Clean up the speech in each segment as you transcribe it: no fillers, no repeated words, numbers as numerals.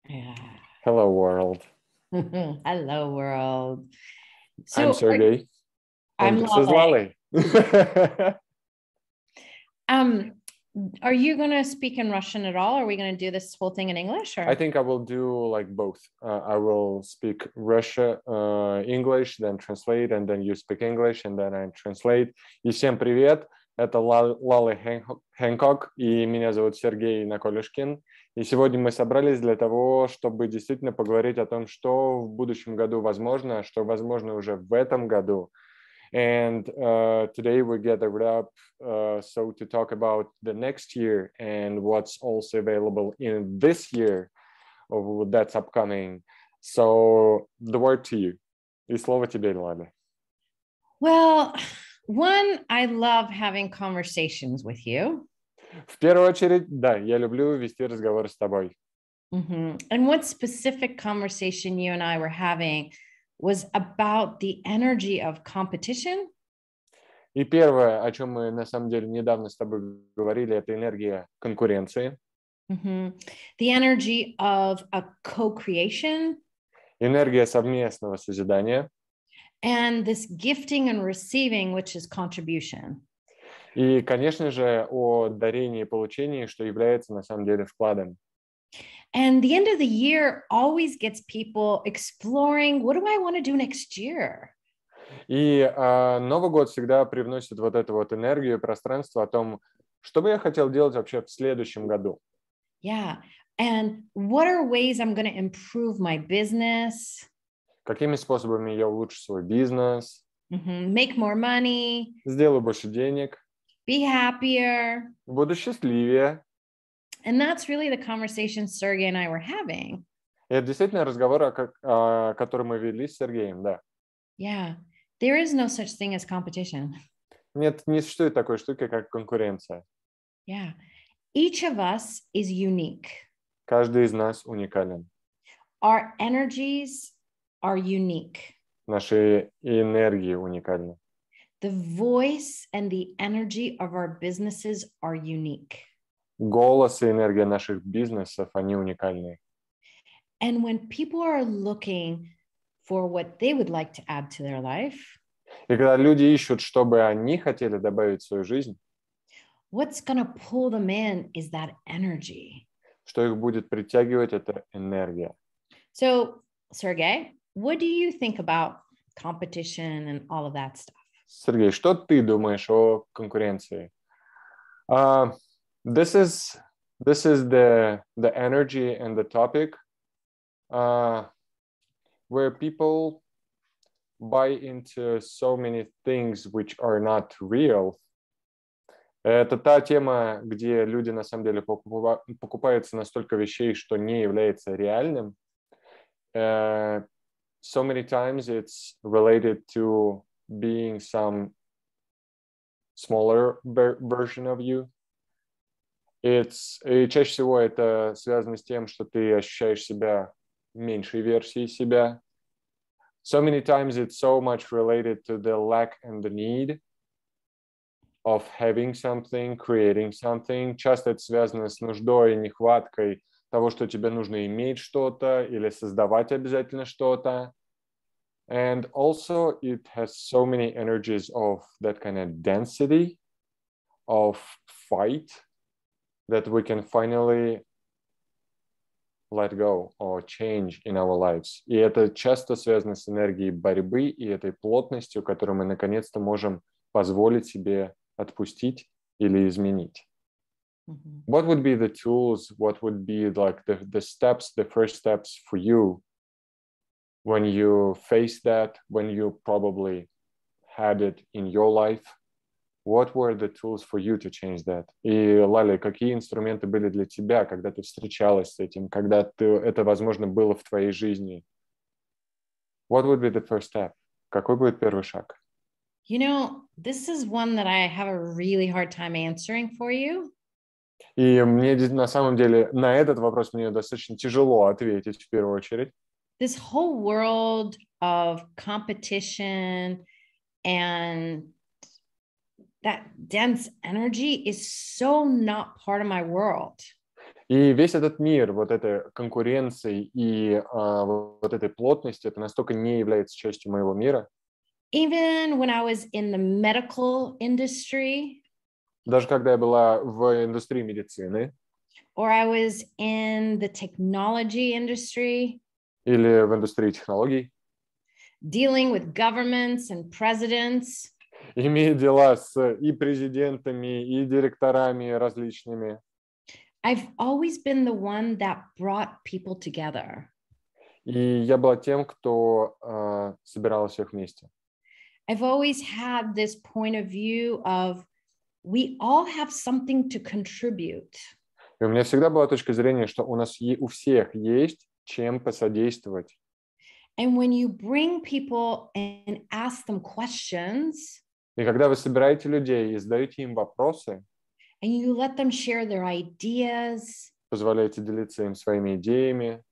Yeah. Hello, world. Hello, world. I'm Sergei. I'm This is Lalëi. Are you going to speak in Russian at all? Are we going to do this whole thing in English? Or? I think I will do like both. I will speak English, then translate, and then you speak English, and then I translate. И всем привет. Это Лалэи Хэнкок, и меня зовут Сергей Наколюшкин. И сегодня мы собрались для того, чтобы действительно поговорить о том, что в будущем году возможно, что возможно уже в этом году. And today we gathered up so to talk about the next year and what's also available in this year that's upcoming. So the word to you. И слово тебе, Лаля. Well, one, I love having conversations with you. В первую очередь, да, я люблю вести разговоры с тобой. And what specific conversation you and I were having was about the energy of competition. И первое, о чем мы на самом деле недавно с тобой говорили, это энергия конкуренции. The energy of a co-creation. Энергия совместного созидания. And this gifting and receiving, which is contribution. И, конечно же, о дарении и получении, что является на самом деле вкладом. And the end of the year always gets people exploring, what do I want to do next year? И Новый год всегда привносит вот эту вот энергию, пространство о том, что бы я хотел делать вообще в следующем году. Yeah. And what are ways I'm going to improve my business? Какими способами я улучшу свой бизнес? Make more money. Сделаю больше денег. Be happier. Буду счастливее. And that's really the conversation Sergey and I were having. И это действительно разговор, который мы вели с Сергеем, да. Yeah. There is no such thing as competition. Нет, не существует такой штуки, как конкуренция. Yeah. Each of us is unique. Каждый из нас уникален. Our energies are unique. Наши энергии уникальны. The voice and the energy of our businesses are unique. Голос и энергия наших бизнесов, они уникальны. And when people are looking for what they would like to add to their life, и когда люди ищут, что бы они хотели добавить в свою жизнь, what's going to pull them in is that energy. Что их будет притягивать, это энергия. So, Sergey, what do you think about competition and all of that stuff? Сергей, что ты думаешь о конкуренции? This is the energy and the topic where people buy into so many things which are not real. Это та тема, где люди на самом деле покупаются на столько вещей, что не является реальным. So many times it's related to being some smaller version of you. И чаще всего это связано с тем, что ты ощущаешь себя меньшей версией себя. So many times it's so much related to the lack and the need of having something, creating something. Часто это связано с нуждой, нехваткой того, что тебе нужно иметь что-то или создавать обязательно что-то. And also it has so many energies of that kind of density, of fight, that we can finally let go or change in our lives. И это часто связано с энергией борьбы и этой плотностью, которую мы наконец-то можем позволить себе отпустить или изменить. What would be the tools? What would be like the steps, the first steps for you when you face that, when you probably had it in your life? What were the tools for you to change that? И, Лаля, какие инструменты были для тебя, когда ты встречалась с этим, когда это, возможно, было в твоей жизни? What would be the first step? Какой будет первый шаг? You know, this is one that I have a really hard time answering for you. И мне на самом деле на этот вопрос мне достаточно тяжело ответить в первую очередь. This whole world of competition and that dense energy is so not part of my world. И весь этот мир вот этой конкуренции и вот этой плотности, это настолько не является частью моего мира. Even when I was in the medical industry, Даже когда я была в индустрии медицины or I was in the technology industry, или в индустрии технологий, dealing with governments and presidents, имея дела с и президентами, и директорами различными, I've always been the one that brought people together. и я была тем, кто собирал всех вместе. I've always had this point of view of we all have something to contribute. И у меня всегда была точка зрения, что у нас у всех есть чем посодействовать. And when you bring people and ask them questions, И когда вы собираете людей и задаете им вопросы, and you let them share their ideas, позволяете делиться им своими идеями,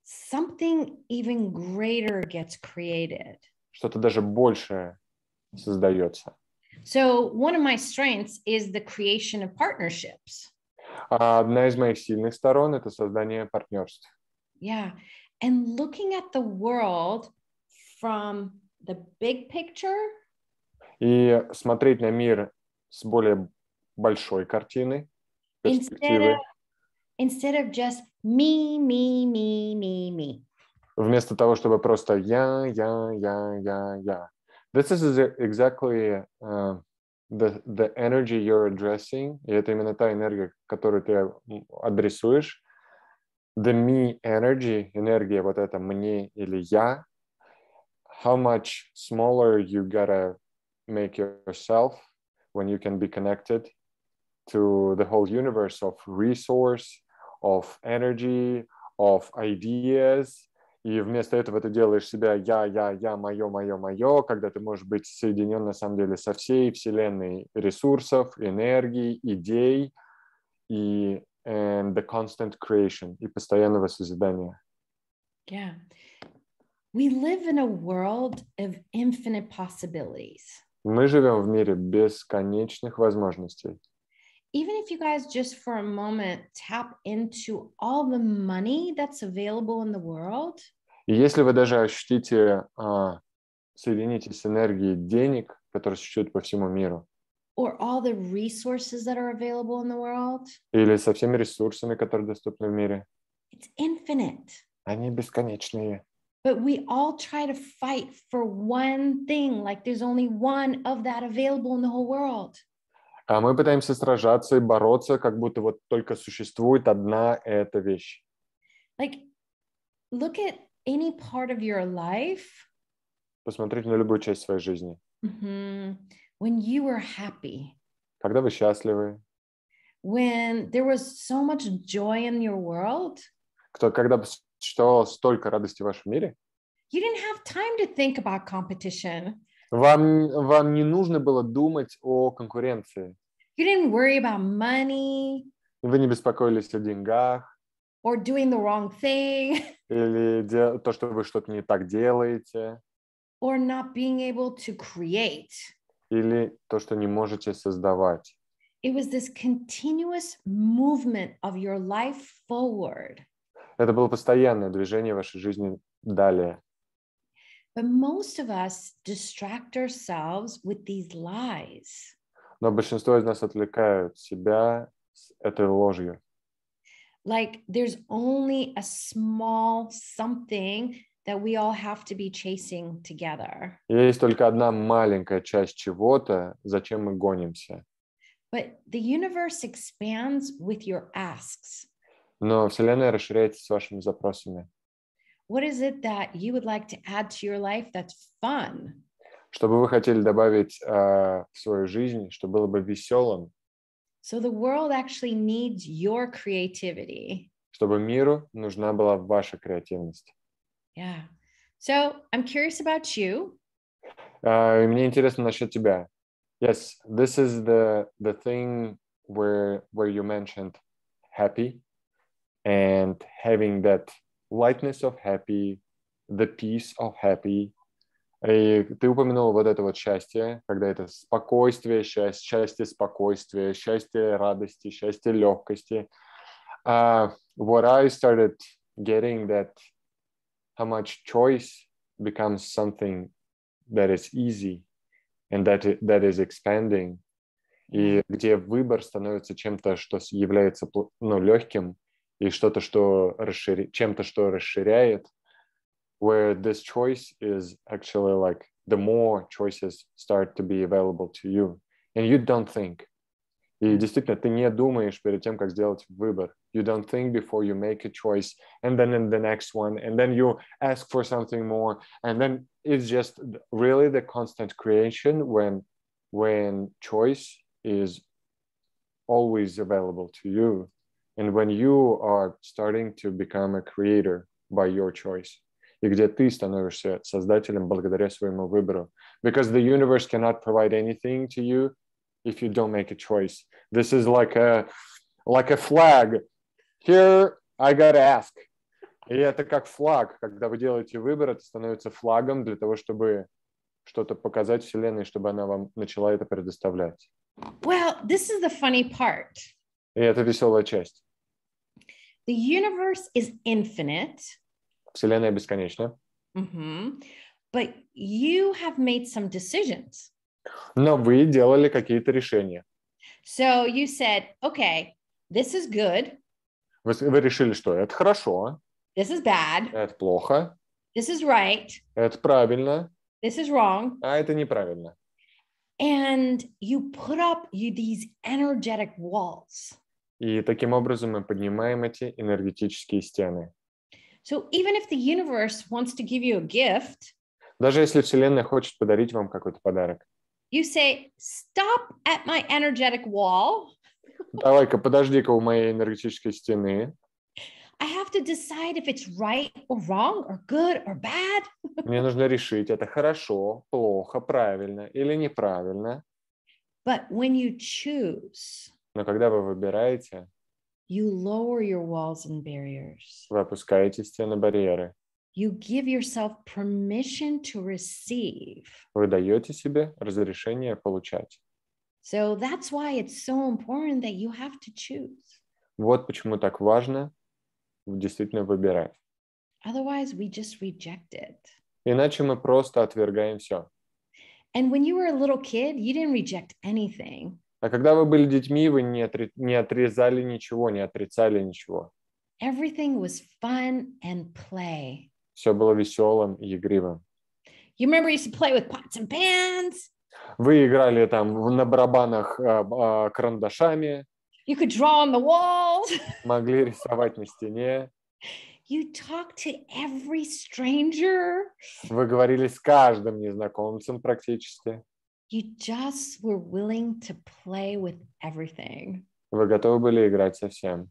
something even greater gets created. что-то даже большее создается. So one of my strengths is the creation of partnerships. А одна из моих сильных сторон – это создание партнерств. Yeah. And looking at the world from the big picture, И смотреть на мир с более большой картины, перспективы, instead of just me, me, me, me, me. вместо того, чтобы просто я. This is exactly the energy you're addressing, и это именно та энергия, которую ты адресуешь. The me energy, энергия вот это мне или я. How much smaller you gotta make yourself when you can be connected to the whole universe of resource, of energy, of ideas. И вместо этого ты делаешь себя я, мое, когда ты можешь быть соединен на самом деле со всей вселенной ресурсов, энергий, идей и and the constant creation, и постоянного созидания. Yeah. We live in a world of infinite possibilities. Мы живем в мире бесконечных возможностей. Even if you guys just for a moment tap into all the money that's available in the world. И если вы даже ощутите, соединитесь с энергией денег, которые существуют по всему миру, or all the resources that are available in the world, или со всеми ресурсами, которые доступны в мире, it's infinite. они бесконечные. But we all try to fight for one thing, like there's only one of that available in the whole world. А мы пытаемся сражаться и бороться, как будто вот только существует одна эта вещь. Like, look at any part of your life. Посмотрите на любую часть своей жизни. When you were happy. Когда вы счастливы. When there was so much joy in your world. Когда существовало столько радости в вашем мире. You didn't have time to think about competition. Вам не нужно было думать о конкуренции. You didn't worry about money. Вы не беспокоились о деньгах. Or doing the wrong thing. Или то, что вы что-то не так делаете. Or not being able to create. Или то, что не можете создавать. It was this continuous movement of your life forward. Это было постоянное движение вашей жизни далее. But most of us distract ourselves with these lies. Но большинство из нас отвлекают себя этой ложью. Like there's only a small something that we all have to be chasing together. Есть только одна маленькая часть чего-то, зачем мы гонимся. But the universe expands with your asks. Но Вселенная расширяется с вашими запросами. What is it that you would like to add to your life that's fun? Что бы вы хотели добавить в свою жизнь, что было бы веселым? So the world actually needs your creativity. Чтобы миру нужна была ваша креативность. Yeah. So I'm curious about you. И мне интересно насчет тебя. Yes, this is the thing where you mentioned happy and having that lightness of happy, the peace of happy. И ты упомянула вот это вот счастье, когда это спокойствие, счастье, спокойствие, счастье радости, счастье легкости. What I started getting that how much choice becomes something that is easy and that is expanding, и где выбор становится чем-то, что является легким, и что-то, чем-то, что расширяет, where this choice is actually like the more choices start to be available to you, and you don't think. И действительно, ты не думаешь перед тем, как сделать выбор. You don't think before you make a choice, and then in the next one, and then you ask for something more, and then it's just really the constant creation when choice is always available to you, and when you are starting to become a creator by your choice, и где ты становишься создателем благодаря своему выбору. Because the universe cannot provide anything to you if you don't make a choice. This is like a flag. Here I gotta ask. И это как флаг. Когда вы делаете выбор, это становится флагом для того, чтобы что-то показать Вселенной, чтобы она вам начала это предоставлять. Well, this is the funny part. И это веселая часть. The universe is infinite. Вселенная бесконечна. But you have made some decisions. Но вы делали какие-то решения. So you said, okay, this is good. Вы решили, что это хорошо. This is bad. Это плохо. This is right. Это правильно. This is wrong. А это неправильно. And you put up these energetic walls. И таким образом мы поднимаем эти энергетические стены. So even if the universe wants to give you a gift, даже если Вселенная хочет подарить вам какой-то подарок, you say, stop at my energetic wall. Давай-ка, подожди-ка у моей энергетической стены. I have to decide if it's right or wrong or good or bad. Мне нужно решить, это хорошо, плохо, правильно или неправильно. But when you choose, но когда вы выбираете, you lower your walls and barriers. Вы опускаете стены-барьеры. You give yourself permission to receive. Вы даете себе разрешение получать. So that's why it's so important that you have to choose. Вот почему так важно действительно выбирать. Otherwise, we just reject it. Иначе мы просто отвергаем все. And when you were a little kid, you didn't reject anything. А когда вы были детьми, вы не отрезали ничего, не отрицали ничего. Everything was fun and play. Все было веселым и игривым. You remember you used to play with pots and pans? Вы играли там на барабанах карандашами. You could draw on the walls. Могли рисовать на стене. You talked to every stranger. Вы говорили с каждым незнакомцем практически. You just were willing to play with everything. Вы готовы были играть со всем.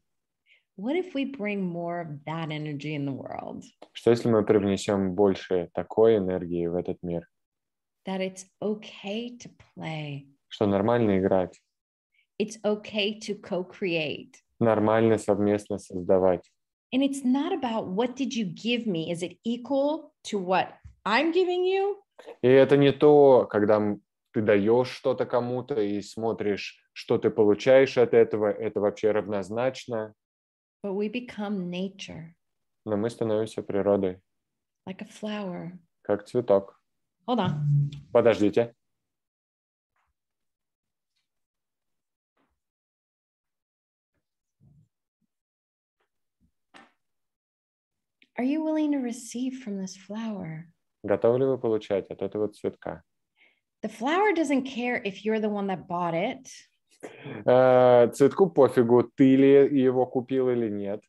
What if we bring more of that energy in the world? Что если мы привнесем больше такой энергии в этот мир? That it's okay to play. Что нормально играть. It's okay to co-create. Нормально совместно создавать. And it's not about what did you give me? Is it equal to what I'm giving you? И это не то, когда ты даешь что-то кому-то и смотришь, что ты получаешь от этого. Это вообще равнозначно. But we become nature. Но мы становимся природой. Like a flower. Как цветок. Hold on. Подождите. Are you willing to receive from this flower? Готовы ли вы получать от этого цветка? The flower doesn't care if you're the one that bought it. Цветку пофигу, ты ли его купил или нет.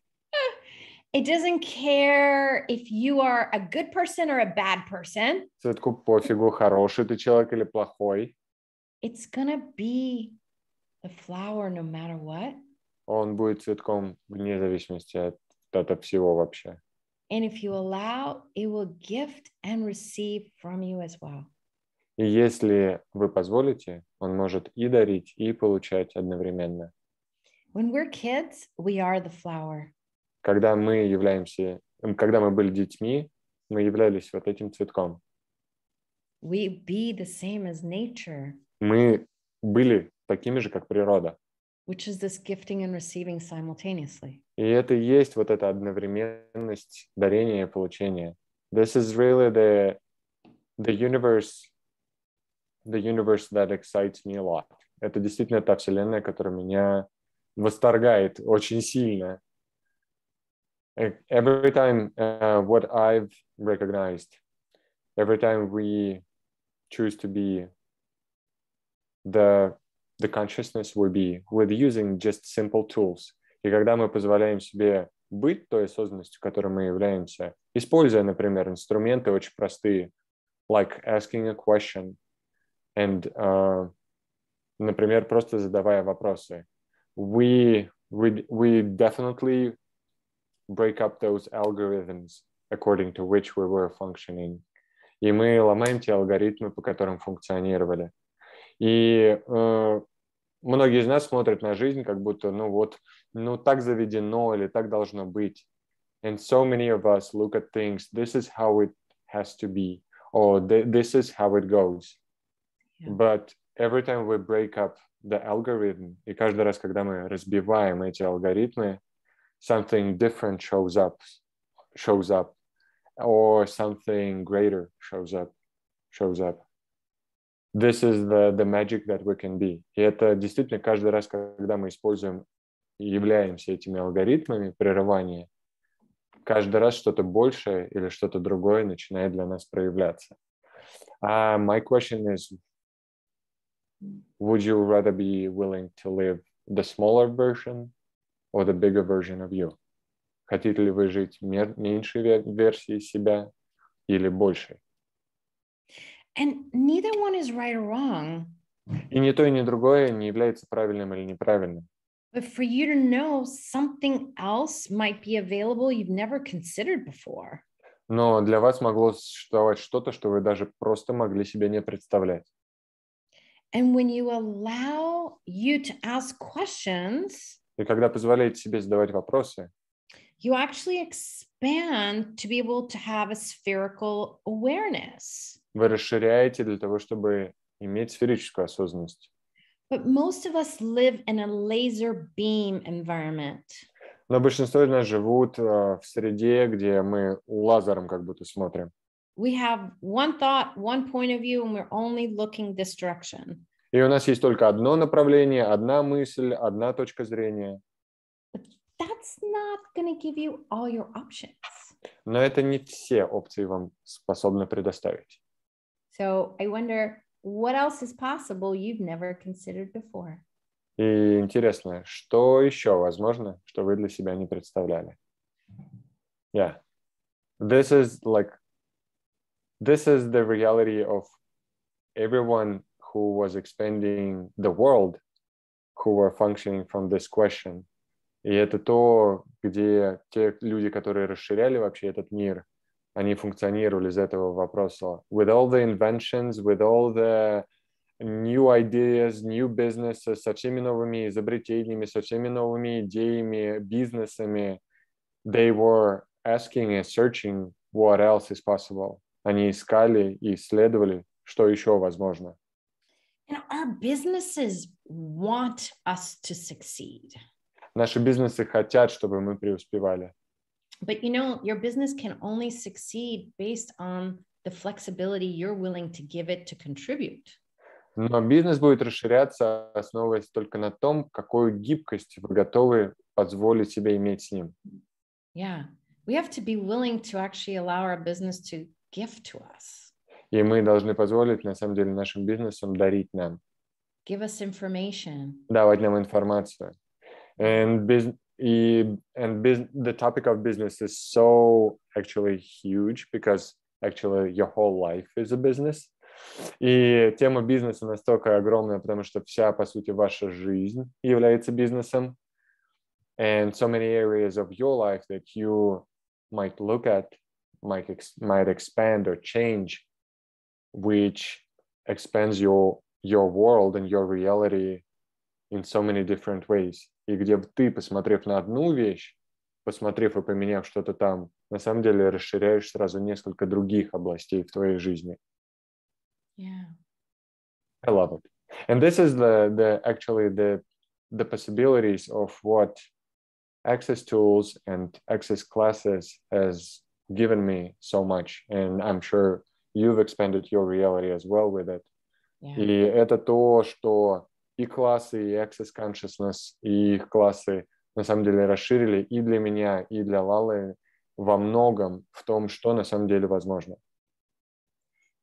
It doesn't care if you are a good person or a bad person. Цветку пофигу, хороший ты человек или плохой. It's gonna be the flower no matter what. Он будет цветком вне зависимости от всего вообще. And if you allow, it will gift and receive from you as well. И если вы позволите, он может и дарить, и получать одновременно. When we're kids, we are the flower. Когда мы были детьми, мы являлись вот этим цветком. We be the same as nature. Мы были такими же, как природа. which is this gifting and receiving simultaneously. И это и есть вот эта одновременность дарения и получения. This is really the universe that excites me a lot. Это действительно та вселенная, которая меня восторгает очень сильно. Every time what I've recognized, every time we choose to be the consciousness we be with using just simple tools. И когда мы позволяем себе быть той осознанностью, которой мы являемся, используя, например, инструменты очень простые, like asking a question, and, например, просто задавая вопросы, we definitely break up those algorithms according to which we were functioning. И мы ломаем те алгоритмы, по которым функционировали. И многие из нас смотрят на жизнь, как будто, так заведено или так должно быть. And so many of us look at things, this is how it has to be, or this is how it goes. Yeah. But every time we break up the algorithm, и каждый раз, когда мы разбиваем эти алгоритмы, something different shows up, or something greater shows up. This is the magic that we can be. И это действительно каждый раз, когда мы используем и являемся этими алгоритмами прерывания, каждый раз что-то большее или что-то другое начинает для нас проявляться. My question is, would you rather be willing to live the smaller version or the bigger version of you? Хотите ли вы жить меньшей версией себя или большей? And neither one is right or wrong. И ни то, и ни другое не является правильным или неправильным. But for you to know something else might be available you've never considered before. Но для вас могло существовать что-то, что вы даже просто могли себе не представлять. And when you allow you to ask questions, и когда позволяете себе задавать вопросы, you actually expand to be able to have a spherical awareness. Вы расширяете для того, чтобы иметь сферическую осознанность. But most of us live in a laser beam environment. Но большинство из нас живут в среде, где мы лазером как будто смотрим. We have one thought, one point of view, and we're only looking this direction. И у нас есть только одно направление, одна мысль, одна точка зрения. But that's not going to give you all your options. Но это не все опции вам способны предоставить. So I wonder what else is possible you've never considered before. И интересно, что еще возможно, что вы для себя не представляли? Yeah. This is the reality of everyone who was expanding the world, who were functioning from this question. И это то, где те люди, которые расширяли вообще этот мир, они функционировали из этого вопроса. With all the inventions, with all the new ideas, new businesses, со всеми новыми изобретениями, со всеми новыми идеями, бизнесами, they were asking and searching what else is possible. Они искали и исследовали, что еще возможно. And our businesses want us to succeed. Наши бизнесы хотят, чтобы мы преуспевали. But you know, your business can only succeed based on the flexibility you're willing to give it to contribute. Но бизнес будет расширяться, основываясь только на том, какую гибкость вы готовы позволить себе иметь с ним. Yeah, we have to be willing to actually allow our business to give to us. И мы должны позволить, на самом деле, нашим бизнесам дарить нам. Give us information. Давать нам информацию. And the topic of business is so actually huge because actually your whole life is a business. И тема бизнеса настолько огромная, потому что вся, по сути, ваша жизнь является бизнесом. And so many areas of your life that you might look at might expand or change, which expands your world and your reality in so many different ways. И где ты, посмотрев на одну вещь, посмотрев и поменяв что-то там, на самом деле расширяешь сразу несколько других областей в твоей жизни. Yeah. I love it. And this is actually the the possibilities of what access tools and access classes has given me so much. And I'm sure you've expanded your reality as well with it. Yeah. И это то, что и классы, и Access Consciousness, и их классы на самом деле расширили и для меня, и для Лалэи во многом в том, что на самом деле возможно.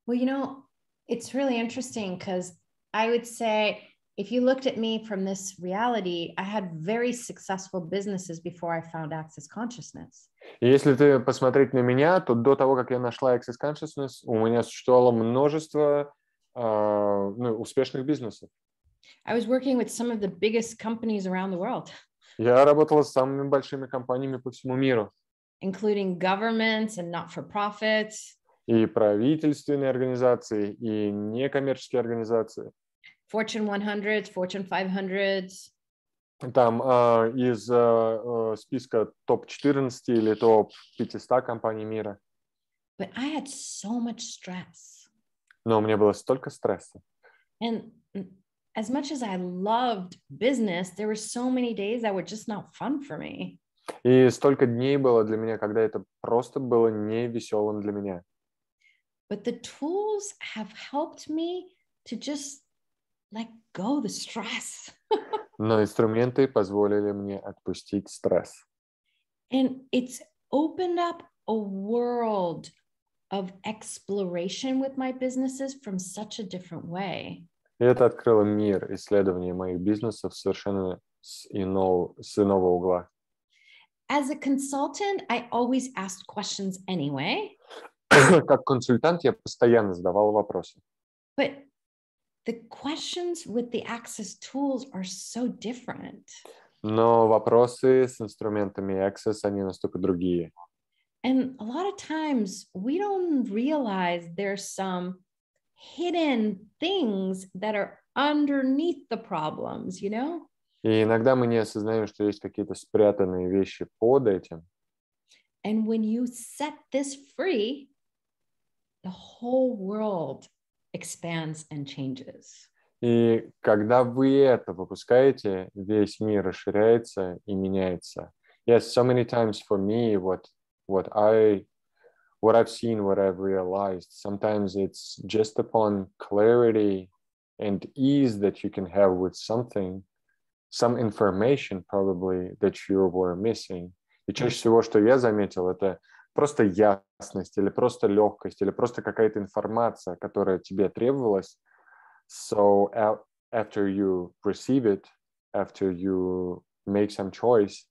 Well, you know, it's really interesting because I would say if you looked at me from this reality, I had very successful businesses before I found Access Consciousness. И если ты посмотреть на меня, то до того, как я нашла Access Consciousness, у меня существовало множество успешных бизнесов. I was working with some of the biggest companies around the world, Я работала с самыми большими компаниями по всему миру. including governments and not-for-profits, И правительственные организации, и некоммерческие организации. Fortune 100s, Fortune 500s. Там из списка топ-14 или топ-500 компаний мира. But I had so much stress. Но у меня было столько стресса. And as much as I loved business, there were so many days that were just not fun for me. И столько дней было для меня, когда это просто было не веселым для меня. But the tools have helped me to just let go the stress. Но инструменты позволили мне отпустить стресс. And it's opened up a world of exploration with my businesses from such a different way. И это открыло мир исследования моих бизнесов совершенно с иного угла. As a consultant, I always asked questions anyway. Как консультант я постоянно задавал вопросы. But the questions with the Access tools are so different. Но вопросы с инструментами Access, они настолько другие. And a lot of times we don't realize there's some hidden things that are underneath the problems, you know? И иногда мы не осознаем, что есть какие-то спрятанные вещи под этим. And when you set this free, the whole world expands and changes. И когда вы это выпускаете, весь мир расширяется и меняется. Yes, so many times for me, what I've seen, what I've realized, sometimes it's just upon clarity and ease that you can have with something, some information probably that you were missing. И чаще всего, что я заметил, это просто ясность, или просто легкость, или просто какая-то информация, которая тебе требовалась. So after you receive it, after you make some choice,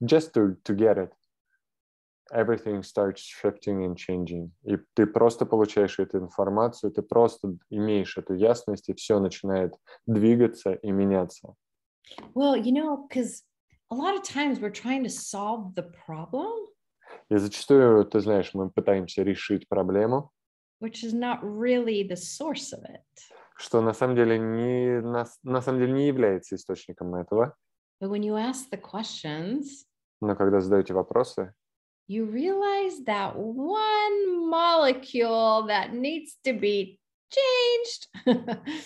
just to get it, everything starts shifting and changing. И ты просто получаешь эту информацию, ты просто имеешь эту ясность, и все начинает двигаться и меняться. Well, you know, because a lot of times we're trying to solve the problem, И зачастую, ты знаешь, мы пытаемся решить проблему, which is not really the source of it. что на самом деле не является источником этого. But when you ask the questions, Но когда задаете вопросы, you realize that one molecule that needs to be changed.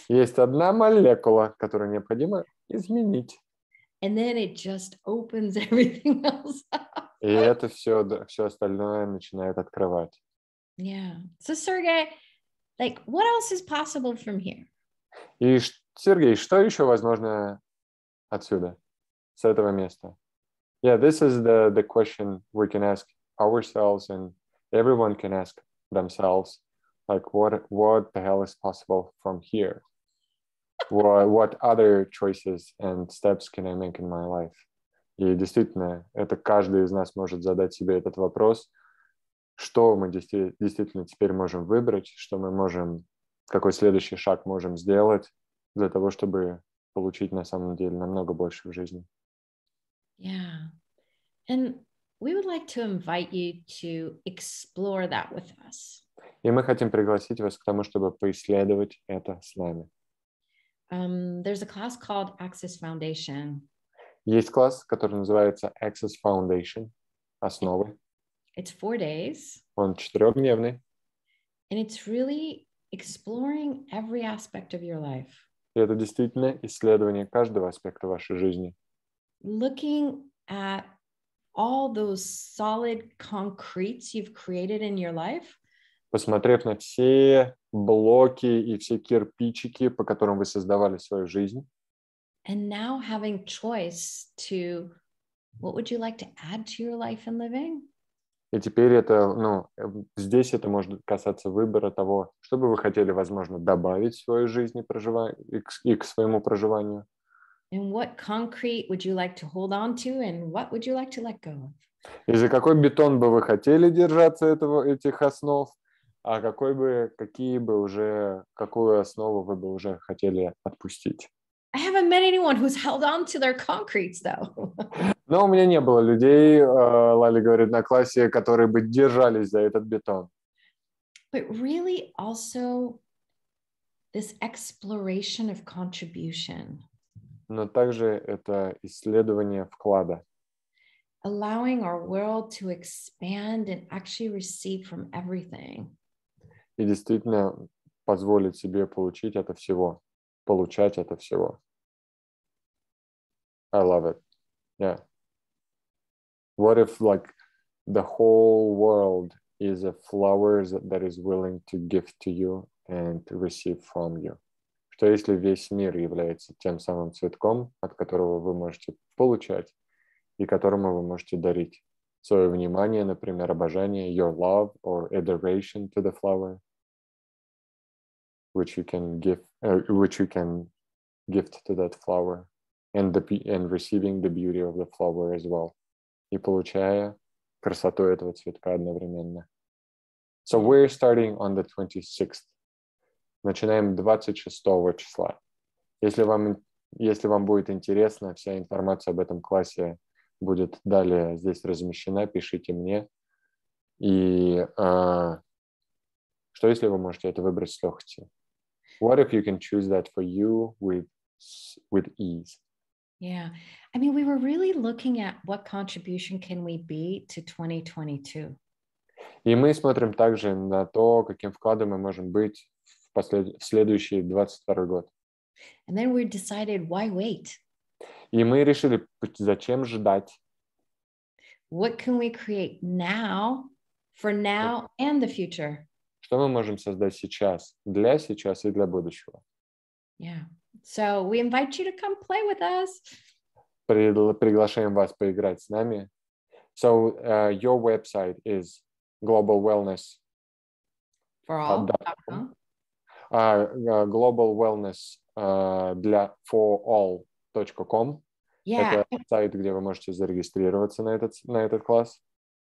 есть одна молекула, которую необходимо изменить. And then it just opens everything else up. И это все остальное начинает открывать. Yeah. So, Sergey, like, what else is possible from here? И, Сергей, что еще возможно отсюда, с этого места? Yeah, this is the question we can ask ourselves, and everyone can ask themselves, like, what the hell is possible from here? What other choices and steps can I make in my life? И действительно, это каждый из нас может задать себе этот вопрос, что мы действительно теперь можем выбрать, что мы можем, какой следующий шаг можем сделать для того, чтобы получить на самом деле намного больше в жизни. Yeah. And we would like to invite you to explore that with us. И мы хотим пригласить вас к тому, чтобы поисследовать это с нами. There's a class called Access Foundation. Есть класс, который называется Access Foundation, основы. It's 4 days. Он 4-дневный. And it's really exploring every aspect of your life. И это действительно исследование каждого аспекта вашей жизни. Looking at all those solid concretes you've created in your life. Посмотрев на все блоки и все кирпичики, по которым вы создавали свою жизнь. And now having choice to, what would you like to add to your life and living? И теперь это, здесь это может касаться выбора того, что бы вы хотели, возможно, добавить в свою жизнь и к своему проживанию. And what concrete would you like to hold on to, and what would you like to let go of? И за какой бетон бы вы хотели держаться этих основ, а какую основу вы бы уже хотели отпустить? I haven't met anyone who's held on to their concretes, though. Но у меня не было людей, Лали говорит, на классе, которые бы держались за этот бетон. But really also this exploration of contribution. Но также это исследование вклада. Allowing our world to expand and actually receive from everything. И действительно позволить себе получать это всего. I love it. Yeah. What if like the whole world is a flower that is willing to give to you and to receive from you? Что если весь мир является тем самым цветком, от которого вы можете получать и которому вы можете дарить свое внимание, например, обожание, your love or adoration to the flower, which you can gift to that flower, and receiving the beauty of the flower as well, и получая красоту этого цветка одновременно. So we're starting on the 26th. Начинаем 26 числа. Если вам будет интересно, вся информация об этом классе будет далее здесь размещена, пишите мне. И что если вы можете это выбрать с легкостью? What if you can choose that for you with ease? Yeah. I mean, we were really looking at what contribution can we be to 2022. И мы смотрим также на то, каким вкладом мы можем быть в следующий 22 год. And then we decided, why wait? И мы решили, зачем ждать? What can we create now, for now and the future? Что мы можем создать сейчас, для сейчас и для будущего? Yeah. So we invite you to come play with us. Приглашаем вас поиграть с нами. So your website is Global Wellness For all. Global Wellness for all.com. Yeah. Это сайт, где вы можете зарегистрироваться на этот класс.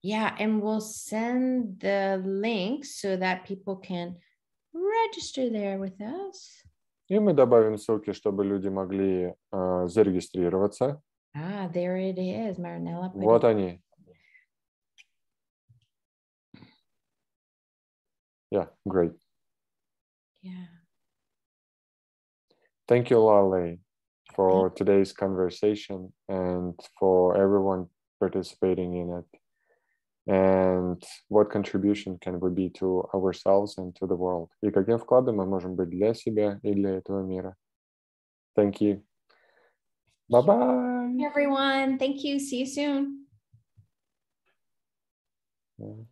Yeah, and we'll send the link so that people can register there with us. И мы добавим ссылки, чтобы люди могли зарегистрироваться. Ah, there it is, Marinella. Вот они. Yeah, great. Yeah. Thank you, Lalëi, for today's conversation and for everyone participating in it. And what contribution can we be to ourselves and to the world? И каким вкладом мы можем быть для себя и для этого мира? Thank you. Bye-bye. Hey everyone. Thank you. See you soon. Yeah.